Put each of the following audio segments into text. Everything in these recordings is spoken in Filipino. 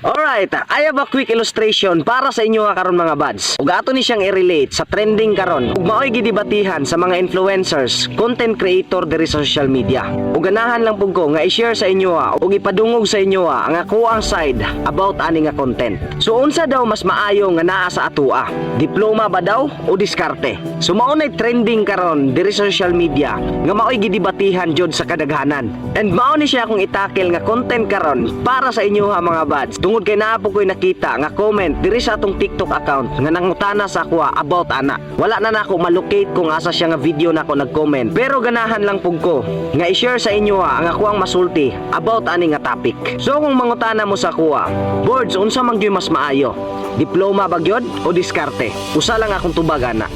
Alright, I have a quick illustration para sa inyo nga karon mga buds. Ug ato ni siyang i-relate sa trending karon. Ug mao'y gidebatihan sa mga influencers, content creator diri sa social media. Ug ganahan lang pug ko nga i-share sa inyo ug ipadungog sa inyo ang ako ang side about ani nga content. So unsa daw mas maayo nga naa sa atoa? Diploma ba daw o diskarte? So mao nay trending karon diri sa social media nga mao'y gidebatihan jud sa kadaghanan. And mao ni siya akong itakel nga content karon para sa inyo mga buds. Tungod kay naa po ko'y nakita nga comment diri sa atong TikTok account nga nangutana sa ako about ana. Wala na nako malocate kung asa siya nga video nako nag-comment. Pero ganahan lang pug ko nga i-share sa inyo ang ako ang masulti about ani nga topic. So kung mangutana mo sa kuha, boards unsa man gyud mas maayo? Diploma ba gyud o diskarte? Usa lang akong tubag ana.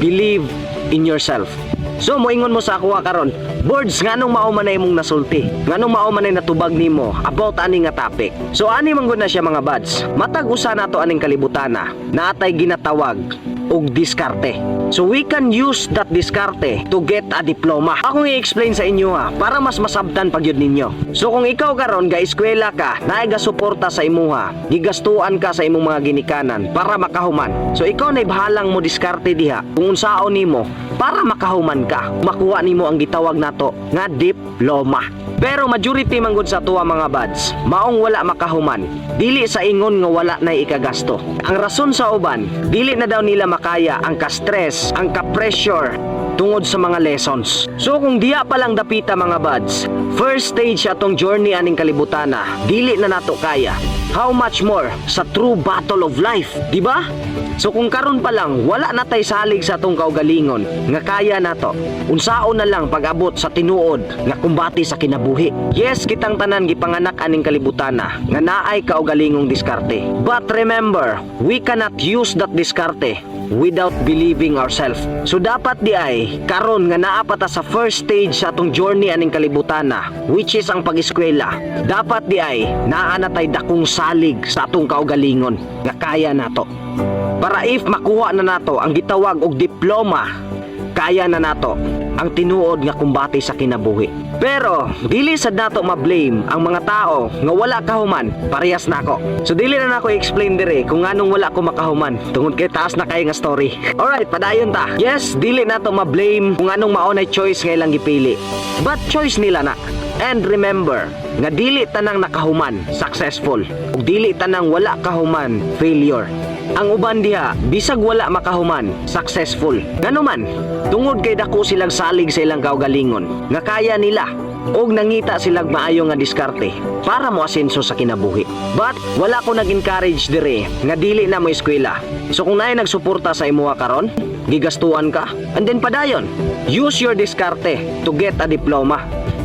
Believe in yourself. So moingon mo sa ako karon, boards nganong mao man imong nasulti? Nganong mao man natubag nimo about ani nga topic? So ani man gud na siya mga buds. Matag usa nato aning kalibutana na atay ginatawag og diskarte. So we can use that diskarte to get a diploma. Ako i-explain sa inyo para mas masabtan pag yun ninyo. So kung ikaw karon ga eskwela ka, naay suporta sa imuha, gigastuan ka sa imong mga ginikanan para makahuman. So ikaw nay bahalang mo diskarte diha kung unsaon nimo para makahuman ka. Makuha nimo ang gitawag nato nga diploma. Pero majority man gud sa tuwa mga buds, maong wala makahuman. Dili sa ingon nga wala na ikagasto. Ang rason sa uban, dili na daw nila makaya ang ka-stress, ang ka-pressure tungod sa mga lessons. So kung diya pa lang dapita mga buds, first stage atong journey aning kalibutana, dili na nato kaya. How much more sa true battle of life, di ba? So kung karon pa lang wala na tay salig sa atong kaugalingon nga kaya nato, unsaon na lang pag-abot sa tinuod nga kumbati sa kinabuhi. Yes, kitang tanan gipanganak aning kalibutana nga naay kaugalingong diskarte. But remember, we cannot use that diskarte without believing ourselves. So dapat di ay karon nga naa pa ta sa first stage sa atong journey aning kalibutana, which is ang pag-eskwela. Dapat di ay naa na tay dakong salig sa atong kaugalingon nga kaya nato. Para if makuha na nato ang gitawag og diploma, kaya na nato ang tinuod nga kumbati sa kinabuhi. Pero dili sad nato ma-blame ang mga tao nga wala kahuman, parehas nako. So dili na nako i-explain dire kung anong wala ko makahuman tungod kay taas na kay nga story. Alright, padayon ta. Yes, dili nato ma-blame kung anong maunay choice nga ilang gipili. But choice nila na. And remember, nga dili tanang nakahuman successful, ug dili tanang wala kahuman failure. Ang uban diha, bisag wala makahuman successful. Ngano man, tungod kay dako silang salig sa ilang kaugalingon nga kaya nila og nangita silang maayo nga diskarte para mo asenso sa kinabuhi. But wala ko nag-encourage dire nga dili na mo eskwela. So kung naay nagsuporta sa imuha karon, gigastuan ka, and then padayon, use your diskarte to get a diploma.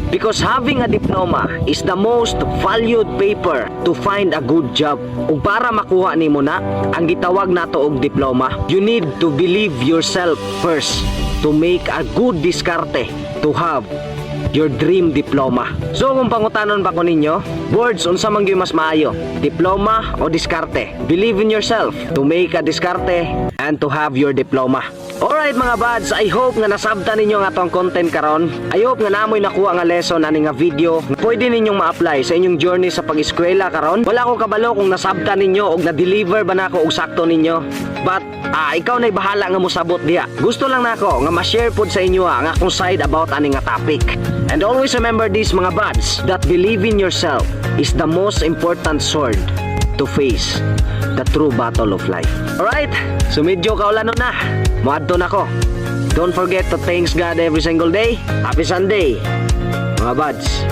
Because having a diploma is the most valued paper to find a good job. Ug para makuha nimo na ang gitawag nato og diploma, you need to believe yourself first to make a good diskarte to have your dream diploma. So kung pangutanon pa ko ninyo, boards unsa man gyud mas maayo, diploma o diskarte? Believe in yourself to make a diskarte and to have your diploma. Alright mga buds, I hope nga nasabtan ninyo nga tong content karon. I hope nga namoy nakuha nga lesson ani nga video nga pwede ninyong ma-apply sa inyong journey sa pag-eskwela karon. Wala ko kabalo kung nasabtan ninyo og na-deliver ba nako og sakto ninyo. But ikaw na'y bahala nga mosabot diha. Gusto lang nako nga ma-share pod sa inyo ang akong side about ani nga topic. And always remember this mga buds, that believe in yourself is the most important sword to face the true battle of life. Alright, so medyo kaulano na. Muadto na ko. Don't forget to thanks God every single day. Happy Sunday, mga buds.